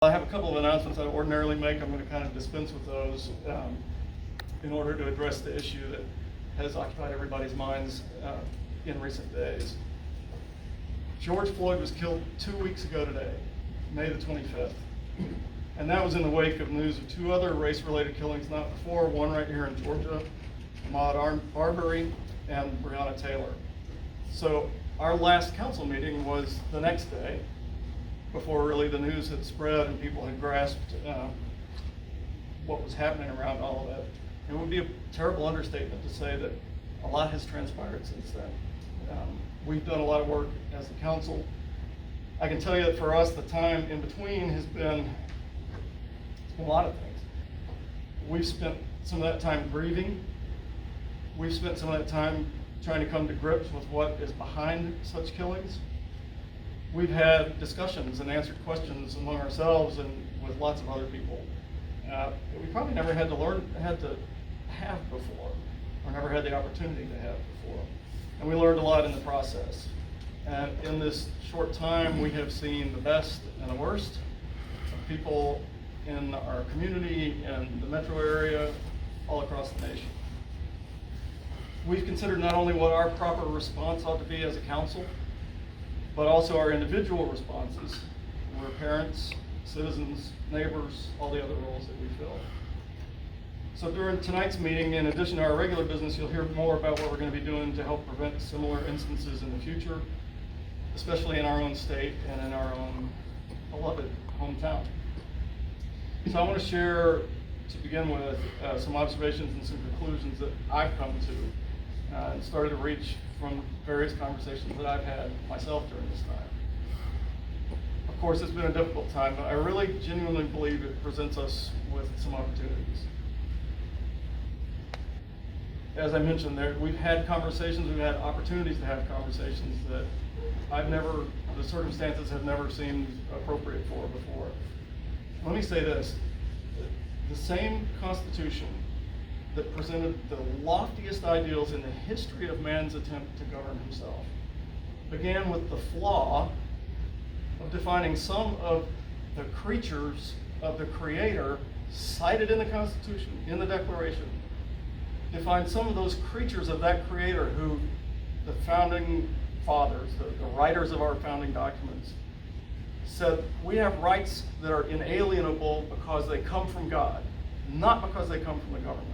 I have a couple of announcements I ordinarily make. I'm going to kind of dispense with those in order to address the issue that has occupied everybody's minds in recent days. George Floyd was killed 2 weeks ago today, May the 25th. And that was in the wake of news of two other race-related killings not before, one right here in Georgia, Ahmaud Arbery and Breonna Taylor. So our last council meeting was the next day, before really the news had spread and people had grasped what was happening around all of that. It would be a terrible understatement to say that a lot has transpired since then. We've done a lot of work as a council. I can tell you that for us, the time in between has been a lot of things. We've spent some of that time grieving. We've spent some of that time trying to come to grips with what is behind such killings. We've had discussions and answered questions among ourselves and with lots of other people that we probably never had to have before, or never had the opportunity to have before. And we learned a lot in the process. And in this short time, we have seen the best and the worst of people in our community and the metro area, all across the nation. We've considered not only what our proper response ought to be as a council, but also our individual responses. We're parents, citizens, neighbors, all the other roles that we fill. So during tonight's meeting, in addition to our regular business, you'll hear more about what we're going to be doing to help prevent similar instances in the future, especially in our own state and in our own beloved hometown. So I want to share, to begin with, some observations and some conclusions that I've come to and started to reach from various conversations that I've had myself during this time. Of course, it's been a difficult time, but I really genuinely believe it presents us with some opportunities. As I mentioned, we've had conversations, we've had opportunities to have conversations that the circumstances have never seemed appropriate for before. Let me say this, the same Constitution that presented the loftiest ideals in the history of man's attempt to govern himself began with the flaw of defining some of the creatures of the Creator cited in the Constitution, in the Declaration, defined some of those creatures of that Creator who the founding fathers, the writers of our founding documents, said we have rights that are inalienable because they come from God, not because they come from the government.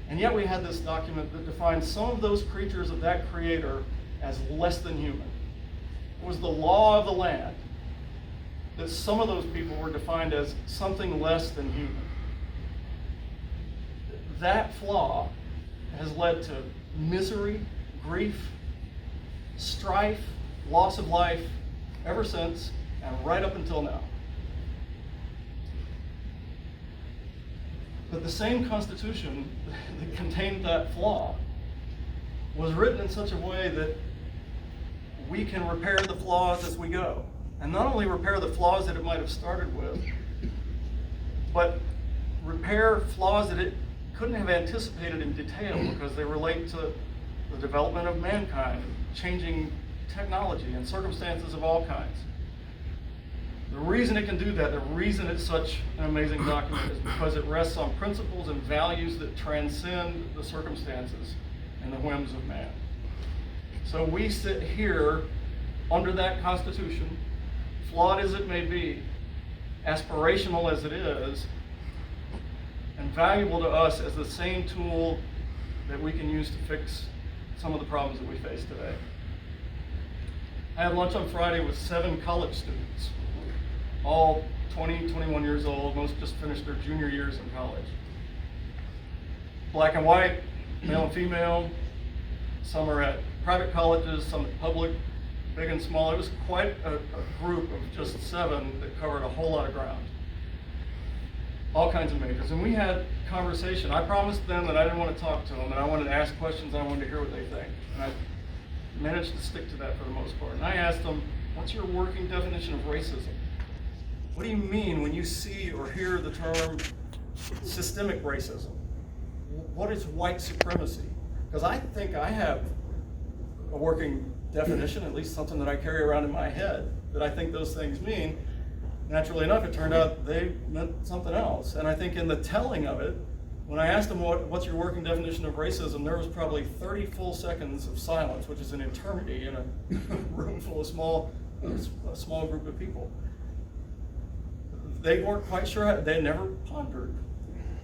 And yet we had this document that defined some of those creatures of that Creator as less than human. It was the law of the land that some of those people were defined as something less than human. That flaw has led to misery, grief, strife, loss of life ever since, and right up until now. But the same Constitution that contained that flaw was written in such a way that we can repair the flaws as we go. And not only repair the flaws that it might have started with, but repair flaws that it couldn't have anticipated in detail because they relate to the development of mankind, changing technology and circumstances of all kinds. The reason it can do that, the reason it's such an amazing document is because it rests on principles and values that transcend the circumstances and the whims of man. So we sit here under that Constitution, flawed as it may be, aspirational as it is, and valuable to us as the same tool that we can use to fix some of the problems that we face today. I had lunch on Friday with 7 college students, all 20, 21 years old, most just finished their junior years in college. Black and white, male and female, some are at private colleges, some at public, big and small. It was quite a group of just 7 that covered a whole lot of ground. All kinds of majors. And we had conversation. I promised them that I didn't want to talk to them, and I wanted to ask questions, and I wanted to hear what they think. And I managed to stick to that for the most part. And I asked them, what's your working definition of racism? What do you mean when you see or hear the term systemic racism? What is white supremacy? Because I think I have a working definition, at least something that I carry around in my head, that I think those things mean. Naturally enough, it turned out they meant something else. And I think in the telling of it, when I asked them what's your working definition of racism, there was probably 30 full seconds of silence, which is an eternity in a room full of a small group of people. They weren't quite sure, they never pondered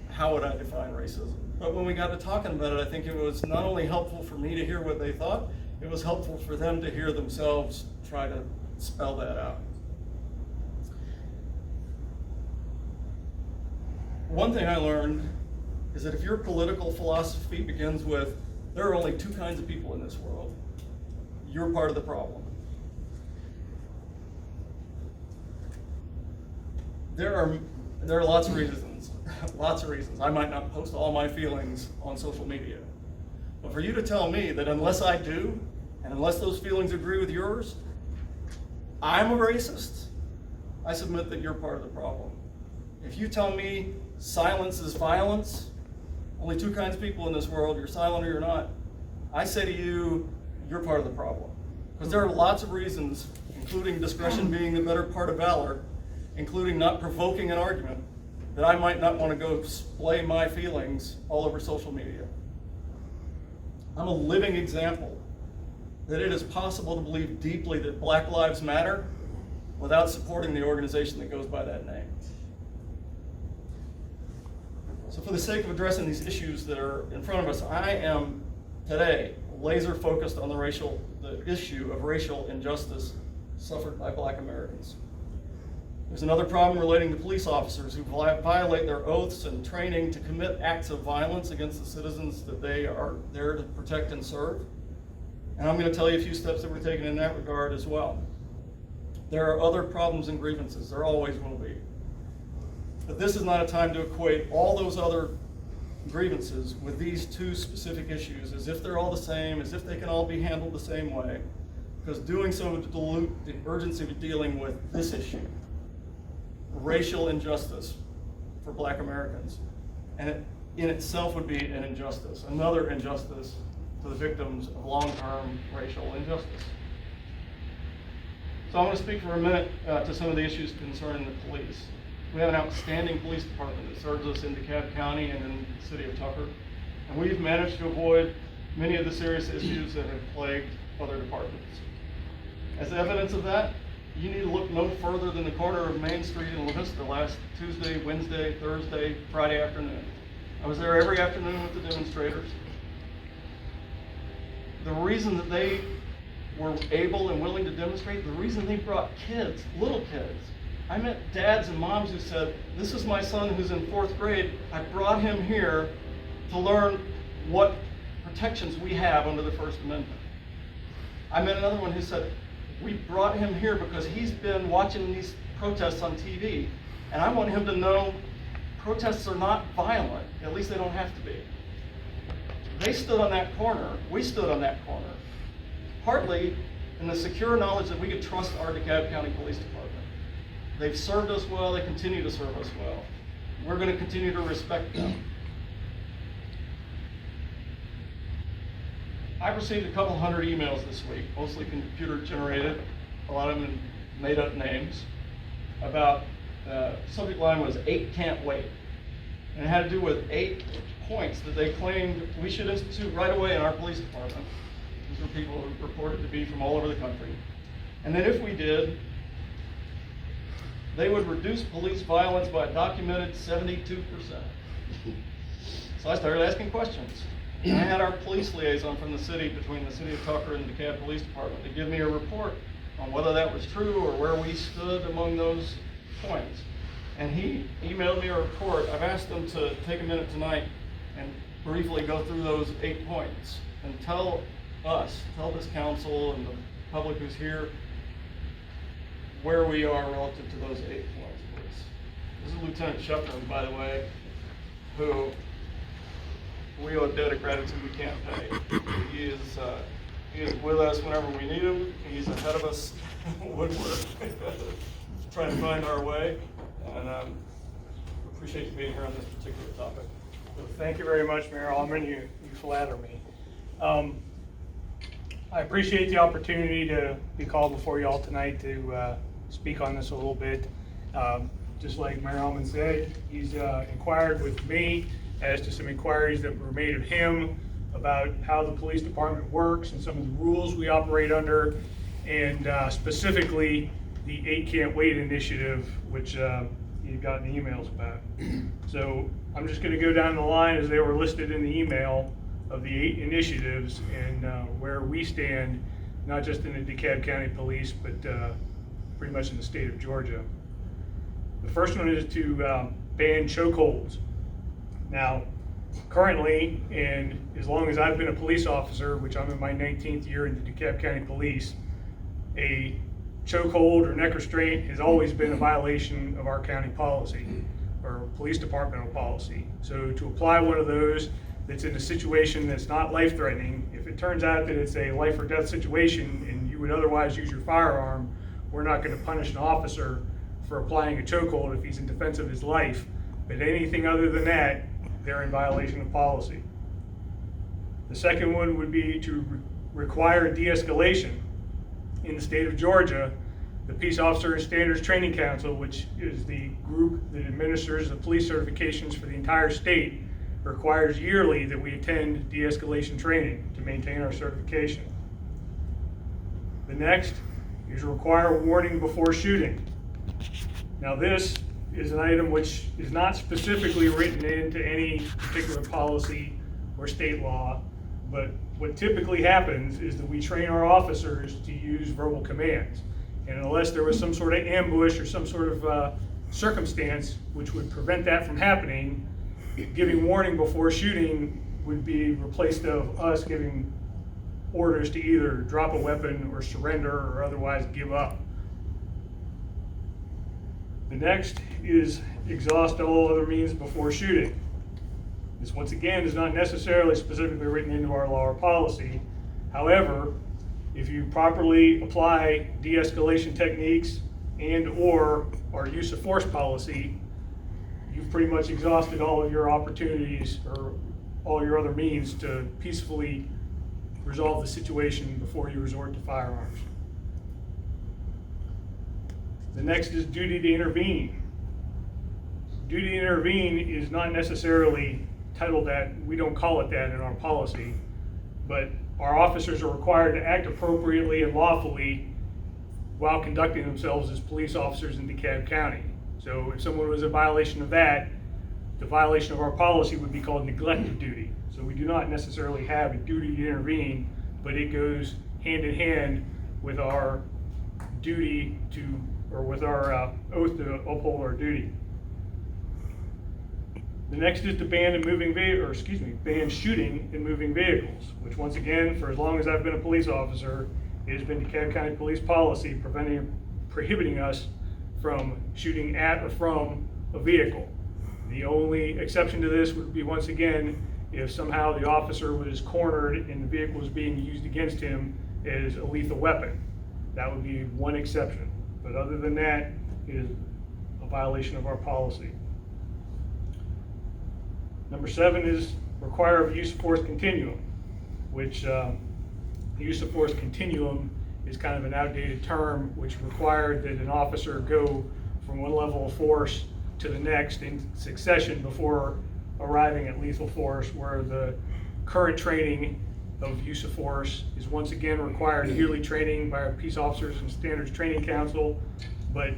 how would I define racism. But when we got to talking about it, I think it was not only helpful for me to hear what they thought, it was helpful for them to hear themselves try to spell that out. One thing I learned is that if your political philosophy begins with, there are only two kinds of people in this world, you're part of the problem. There are lots of reasons, lots of reasons. I might not post all my feelings on social media. But for you to tell me that unless I do, and unless those feelings agree with yours, I'm a racist, I submit that you're part of the problem. If you tell me silence is violence, only two kinds of people in this world, you're silent or you're not, I say to you, you're part of the problem. Because there are lots of reasons, including discretion being the better part of valor, including not provoking an argument, that I might not want to go splay my feelings all over social media. I'm a living example that it is possible to believe deeply that Black Lives Matter without supporting the organization that goes by that name. So for the sake of addressing these issues that are in front of us, I am today laser focused on the issue of racial injustice suffered by Black Americans. There's another problem relating to police officers who violate their oaths and training to commit acts of violence against the citizens that they are there to protect and serve. And I'm going to tell you a few steps that we're taking in that regard as well. There are other problems and grievances, there always will be. But this is not a time to equate all those other grievances with these two specific issues as if they're all the same, as if they can all be handled the same way, because doing so would dilute the urgency of dealing with this issue, racial injustice for Black Americans. And it in itself would be an injustice, another injustice to the victims of long-term racial injustice. So I want to speak for a minute to some of the issues concerning the police. We have an outstanding police department that serves us in DeKalb County and in the city of Tucker. And we've managed to avoid many of the serious issues that have plagued other departments. As evidence of that, you need to look no further than the corner of Main Street in La Vista last Tuesday, Wednesday, Thursday, Friday afternoon. I was there every afternoon with the demonstrators. The reason that they were able and willing to demonstrate, the reason they brought kids, little kids. I met dads and moms who said, this is my son who's in 4th grade. I brought him here to learn what protections we have under the First Amendment. I met another one who said, we brought him here because he's been watching these protests on TV, and I want him to know protests are not violent, at least they don't have to be. They stood on that corner, we stood on that corner, partly in the secure knowledge that we could trust our DeKalb County Police Department. They've served us well, they continue to serve us well. We're going to continue to respect them. I've received a couple hundred emails this week, mostly computer generated, a lot of them in made up names, about subject line was 8 can't wait. And it had to do with 8 points that they claimed we should institute right away in our police department. These were people who reported to be from all over the country. And then if we did, they would reduce police violence by a documented 72%. So I started asking questions. And I had our police liaison from the city, between the city of Tucker and the DeKalb Police Department, to give me a report on whether that was true or where we stood among those points. And he emailed me a report. I've asked him to take a minute tonight and briefly go through those 8 points and tell this council and the public who's here where we are relative to those 8 points, please. This is Lieutenant Shepard, by the way, who we owe a debt of gratitude we can't pay. He is with us whenever we need him. He's ahead of us when we're trying to find our way. And appreciate you being here on this particular topic. Well, thank you very much, Mayor Alderman. You flatter me. I appreciate the opportunity to be called before you all tonight to speak on this a little bit. Just like Mayor Almond said, he's inquired with me as to some inquiries that were made of him about how the police department works and some of the rules we operate under, and specifically the 8 Can't Wait initiative, which you've gotten emails about. So I'm just going to go down the line as they were listed in the email of the 8 initiatives and where we stand, not just in the DeKalb County Police, but pretty much in the state of Georgia. The first one is to ban chokeholds. Now, currently, and as long as I've been a police officer, which I'm in my 19th year in the DeKalb County Police, a chokehold or neck restraint has always been a violation of our county policy or police departmental policy. So to apply one of those that's in a situation that's not life-threatening, if it turns out that it's a life or death situation and you would otherwise use your firearm, we're not going to punish an officer for applying a chokehold if he's in defense of his life. But anything other than that, they're in violation of policy. The second one would be to require de-escalation. In the state of Georgia, the Peace Officer and Standards Training Council, which is the group that administers the police certifications for the entire state, requires yearly that we attend de-escalation training to maintain our certification. The next is require warning before shooting. Now this is an item which is not specifically written into any particular policy or state law, but what typically happens is that we train our officers to use verbal commands. And unless there was some sort of ambush or some sort of circumstance which would prevent that from happening, giving warning before shooting would be replaced of us giving orders to either drop a weapon or surrender or otherwise give up. The next is exhaust all other means before shooting. This once again is not necessarily specifically written into our law or policy. However, if you properly apply de-escalation techniques and or our use of force policy, you've pretty much exhausted all of your opportunities or all your other means to peacefully resolve the situation before you resort to firearms. The next is duty to intervene. Duty to intervene is not necessarily titled that, we don't call it that in our policy, but our officers are required to act appropriately and lawfully while conducting themselves as police officers in DeKalb County. So if someone was in violation of that, the violation of our policy would be called neglect of duty. So we do not necessarily have a duty to intervene, but it goes hand in hand with our duty to, or with our oath to uphold our duty. The next is to ban ban shooting in moving vehicles, which once again, for as long as I've been a police officer, it has been DeKalb County Police policy prohibiting us from shooting at or from a vehicle. The only exception to this would be, once again, if somehow the officer was cornered and the vehicle was being used against him as a lethal weapon. That would be one exception. But other than that, it is a violation of our policy. Number 7 is require a use of force continuum, which the use of force continuum is kind of an outdated term, which required that an officer go from one level of force to the next in succession before arriving at lethal force, where the current training of use of force is once again required yearly training by our Peace Officers and Standards Training Council, but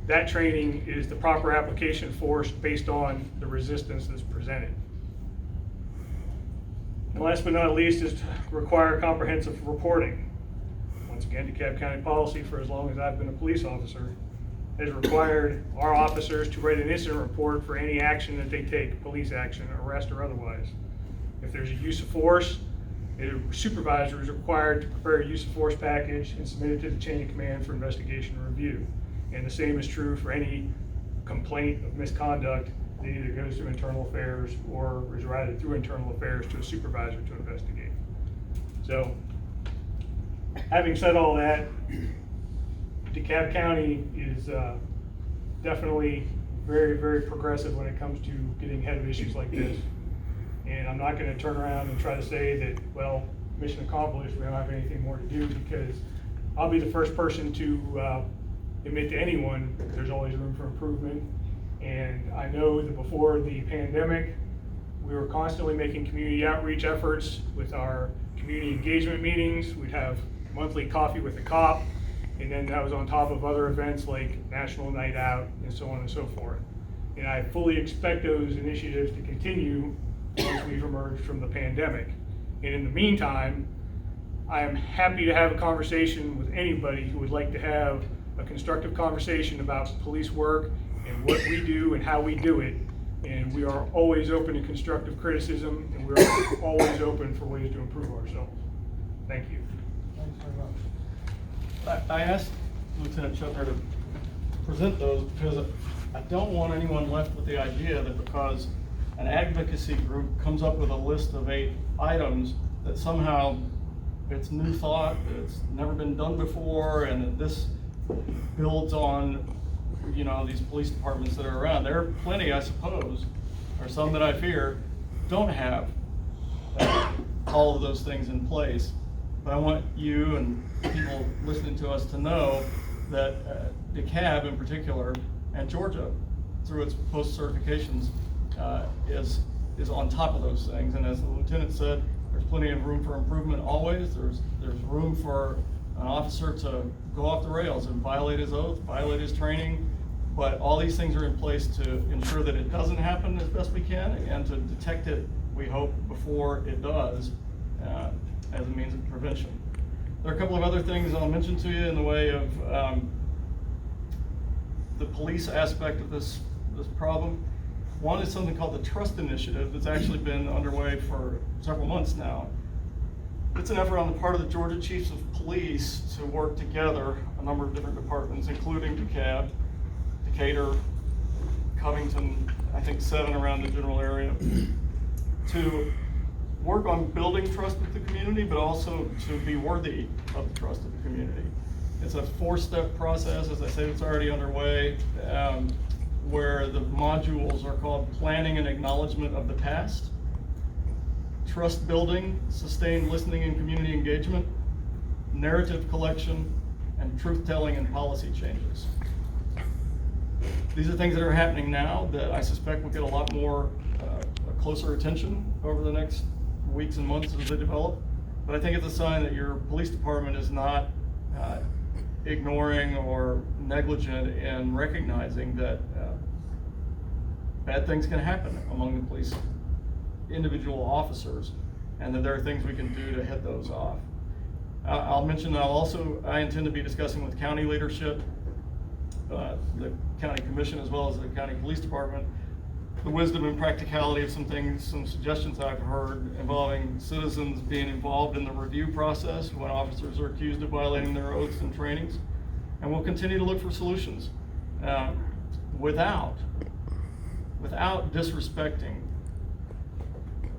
that training is the proper application of force based on the resistance that's presented. And last but not least is to require comprehensive reporting. Once again, DeKalb County policy, for as long as I've been a police officer, has required our officers to write an incident report for any action that they take, police action, arrest or otherwise. If there's a use of force, a supervisor is required to prepare a use of force package and submit it to the chain of command for investigation and review. And the same is true for any complaint of misconduct that either goes to internal affairs or is routed through internal affairs to a supervisor to investigate. So, having said all that, DeKalb County is definitely very, very progressive when it comes to getting ahead of issues like this. And I'm not going to turn around and try to say that, well, mission accomplished, we don't have anything more to do, because I'll be the first person to admit to anyone that there's always room for improvement. And I know that before the pandemic, we were constantly making community outreach efforts with our community engagement meetings. We'd have monthly coffee with the cop, and then that was on top of other events like National Night Out and so on and so forth. And I fully expect those initiatives to continue once we've emerged from the pandemic. And in the meantime, I am happy to have a conversation with anybody who would like to have a constructive conversation about police work and what we do and how we do it. And we are always open to constructive criticism, and we're always open for ways to improve ourselves. Thank you. Thanks very much. I asked Lieutenant Shetner to present those because I don't want anyone left with the idea that because an advocacy group comes up with a list of 8 items that somehow it's new thought, that it's never been done before, and that this builds on, you know, these police departments that are around. There are plenty, I suppose, or some that I fear don't have all of those things in place. But I want you and people listening to us to know that DeKalb in particular, and Georgia, through its post certifications, is on top of those things. And as the lieutenant said, there's plenty of room for improvement always. There's room for an officer to go off the rails and violate his oath, violate his training. But all these things are in place to ensure that it doesn't happen as best we can, and to detect it, we hope, before it does, as a means of prevention. There are a couple of other things I'll mention to you in the way of the police aspect of this problem. One is something called the Trust Initiative that's actually been underway for several months now. It's an effort on the part of the Georgia Chiefs of Police to work together, a number of different departments, including DeKalb, Decatur, Covington, I think 7 around the general area, to work on building trust with the community, but also to be worthy of the trust of the community. It's a 4-step process, as I said, it's already underway, where the modules are called planning and acknowledgement of the past, trust building, sustained listening and community engagement, narrative collection, and truth telling and policy changes. These are things that are happening now that I suspect will get a lot more closer attention over the next weeks and months as they develop. But I think it's a sign that your police department is not ignoring or negligent in recognizing that bad things can happen among the police individual officers, and that there are things we can do to head those off. I'll mention I intend to be discussing with county leadership, the county commission, as well as the county police department, the wisdom and practicality of some things, some suggestions I've heard involving citizens being involved in the review process when officers are accused of violating their oaths and trainings. And we'll continue to look for solutions without disrespecting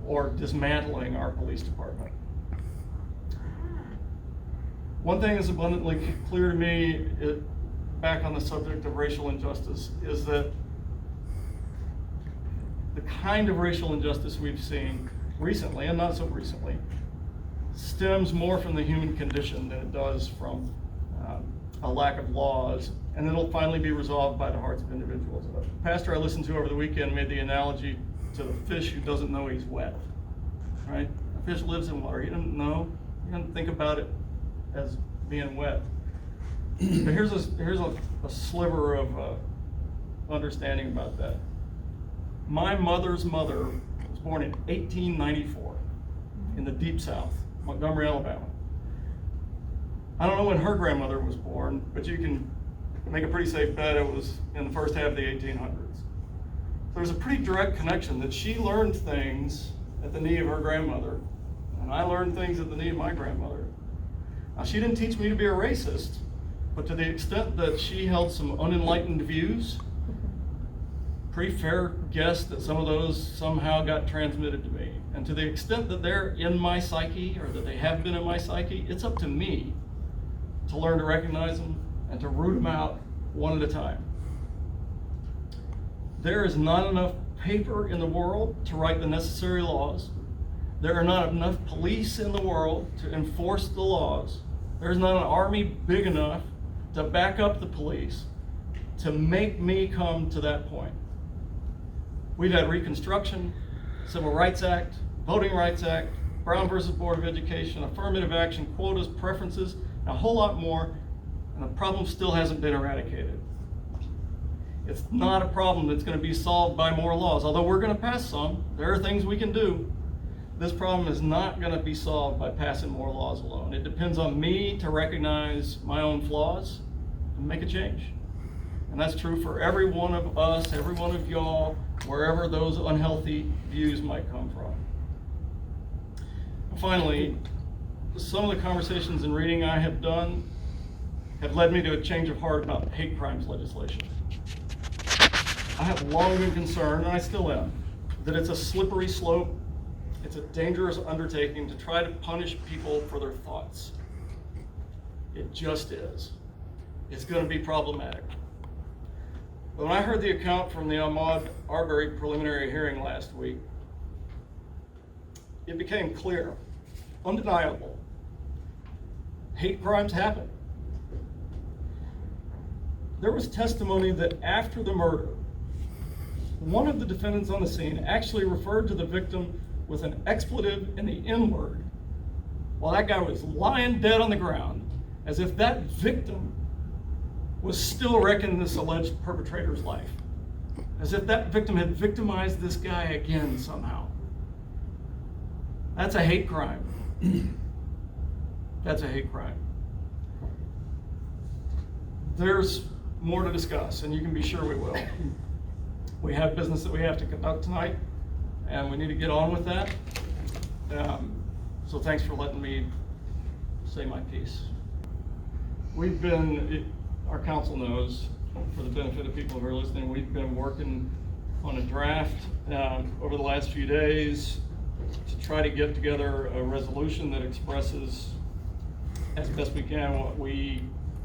or dismantling our police department. One thing is abundantly clear to me, back on the subject of racial injustice, is that the kind of racial injustice we've seen recently, and not so recently, stems more from the human condition than it does from a lack of laws, and it'll finally be resolved by the hearts of individuals. A pastor I listened to over the weekend made the analogy to the fish who doesn't know he's wet, right? A fish lives in water, he doesn't know, he doesn't think about it as being wet. But here's a sliver of understanding about that. My mother's mother was born in 1894 in the Deep South, Montgomery, Alabama. I don't know when her grandmother was born, but you can make a pretty safe bet it was in the first half of the 1800s. So there's a pretty direct connection that she learned things at the knee of her grandmother, and I learned things at the knee of my grandmother. Now, she didn't teach me to be a racist, but to the extent that she held some unenlightened views, pretty fair guess that some of those somehow got transmitted to me. And to the extent that they're in my psyche, or that they have been in my psyche, it's up to me to learn to recognize them and to root them out one at a time. There is not enough paper in the world to write the necessary laws. There are not enough police in the world to enforce the laws. There's not an army big enough to back up the police, to make me come to that point. We've had Reconstruction, Civil Rights Act, Voting Rights Act, Brown versus Board of Education, affirmative action, quotas, preferences, and a whole lot more, and the problem still hasn't been eradicated. It's not a problem that's going to be solved by more laws, although we're going to pass some. There are things we can do. This problem is not going to be solved by passing more laws alone. It depends on me to recognize my own flaws and make a change. And that's true for every one of us, every one of y'all, wherever those unhealthy views might come from. Finally, some of the conversations and reading I have done have led me to a change of heart about hate crimes legislation. I have long been concerned, and I still am, that it's a slippery slope, it's a dangerous undertaking to try to punish people for their thoughts. It just is. It's going to be problematic. But when I heard the account from the Ahmaud Arbery preliminary hearing last week, it became clear, undeniable. Hate crimes happen. There was testimony that after the murder, one of the defendants on the scene actually referred to the victim with an expletive in the N-word while that guy was lying dead on the ground, as if that victim was still wrecking this alleged perpetrator's life, as if that victim had victimized this guy again somehow. That's a hate crime. That's a hate crime. There's more to discuss, and you can be sure we will. We have business that we have to conduct tonight, and we need to get on with that. So thanks for letting me say my piece. We've been, our council knows, for the benefit of people who are listening, we've been working on a draft over the last few days to try to get together a resolution that expresses as best we can what we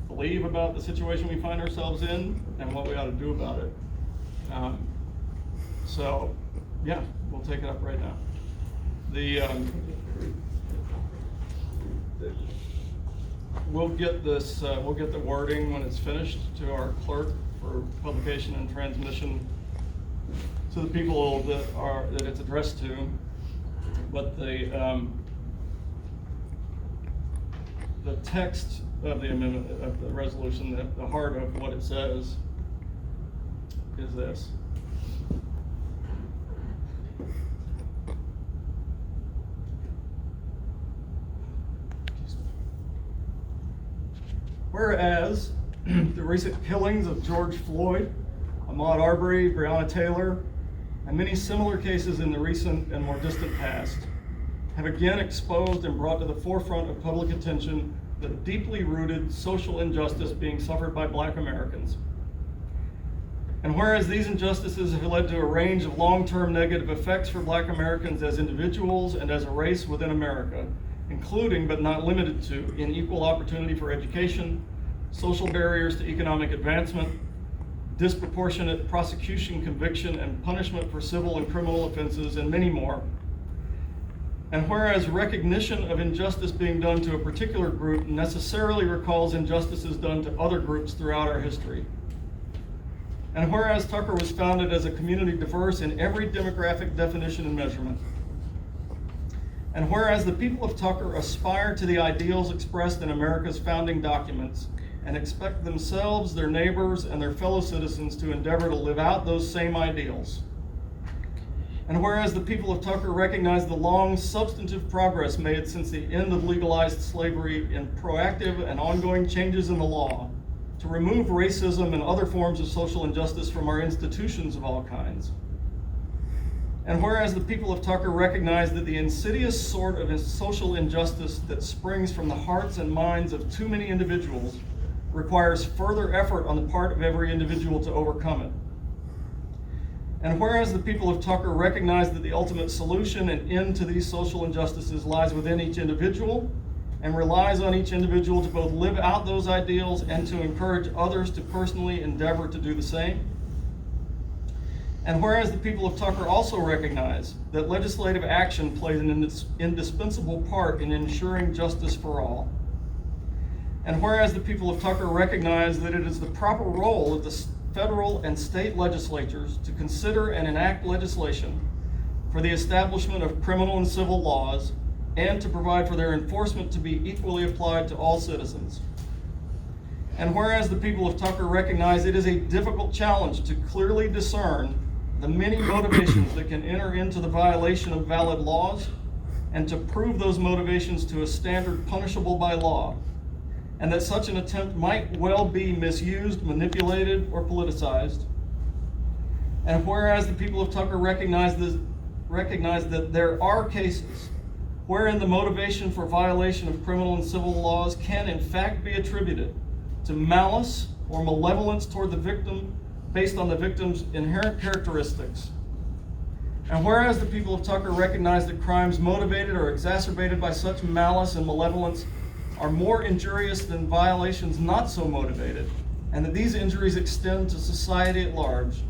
believe about the situation we find ourselves in and what we ought to do about it. So, yeah, we'll take it up right now. We'll get this. We'll get the wording when it's finished to our clerk for publication and transmission to the people that it's addressed to. But the text of the amendment of the resolution, the heart of what it says, is this. Whereas the recent killings of George Floyd, Ahmaud Arbery, Breonna Taylor, and many similar cases in the recent and more distant past have again exposed and brought to the forefront of public attention the deeply rooted social injustice being suffered by Black Americans. And whereas these injustices have led to a range of long-term negative effects for Black Americans as individuals and as a race within America, including but not limited to unequal opportunity for education, social barriers to economic advancement, disproportionate prosecution, conviction, and punishment for civil and criminal offenses, and many more. And whereas recognition of injustice being done to a particular group necessarily recalls injustices done to other groups throughout our history. And whereas Tucker was founded as a community diverse in every demographic definition and measurement. And whereas the people of Tucker aspire to the ideals expressed in America's founding documents and expect themselves, their neighbors, and their fellow citizens to endeavor to live out those same ideals. And whereas the people of Tucker recognize the long substantive progress made since the end of legalized slavery in proactive and ongoing changes in the law to remove racism and other forms of social injustice from our institutions of all kinds. And whereas the people of Tucker recognize that the insidious sort of social injustice that springs from the hearts and minds of too many individuals requires further effort on the part of every individual to overcome it. And whereas the people of Tucker recognize that the ultimate solution and end to these social injustices lies within each individual and relies on each individual to both live out those ideals and to encourage others to personally endeavor to do the same. And whereas the people of Tucker also recognize that legislative action plays an indispensable part in ensuring justice for all. And whereas the people of Tucker recognize that it is the proper role of the federal and state legislatures to consider and enact legislation for the establishment of criminal and civil laws and to provide for their enforcement to be equally applied to all citizens. And whereas the people of Tucker recognize it is a difficult challenge to clearly discern the many motivations that can enter into the violation of valid laws and to prove those motivations to a standard punishable by law, and that such an attempt might well be misused, manipulated, or politicized. And whereas the people of Tucker recognize that there are cases wherein the motivation for violation of criminal and civil laws can in fact be attributed to malice or malevolence toward the victim based on the victim's inherent characteristics. And whereas the people of Tucker recognize that crimes motivated or exacerbated by such malice and malevolence are more injurious than violations not so motivated, and that these injuries extend to society at large,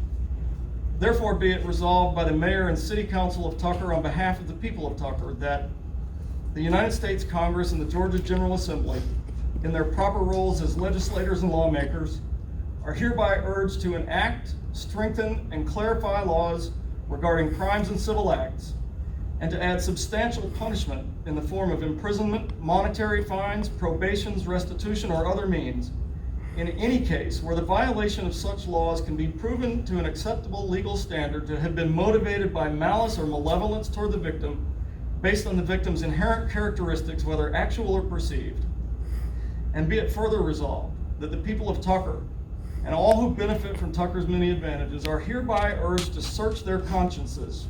therefore be it resolved by the Mayor and City Council of Tucker on behalf of the people of Tucker that the United States Congress and the Georgia General Assembly, in their proper roles as legislators and lawmakers, are hereby urged to enact, strengthen, and clarify laws regarding crimes and civil acts, and to add substantial punishment in the form of imprisonment, monetary fines, probations, restitution, or other means, in any case where the violation of such laws can be proven to an acceptable legal standard to have been motivated by malice or malevolence toward the victim based on the victim's inherent characteristics, whether actual or perceived. And be it further resolved that the people of Tucker and all who benefit from Tucker's many advantages are hereby urged to search their consciences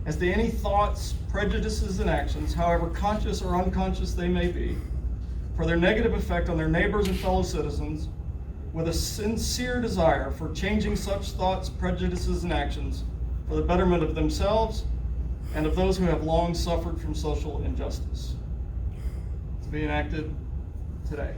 as to any thoughts, prejudices, and actions, however conscious or unconscious they may be, for their negative effect on their neighbors and fellow citizens, with a sincere desire for changing such thoughts, prejudices, and actions for the betterment of themselves and of those who have long suffered from social injustice. To be enacted today.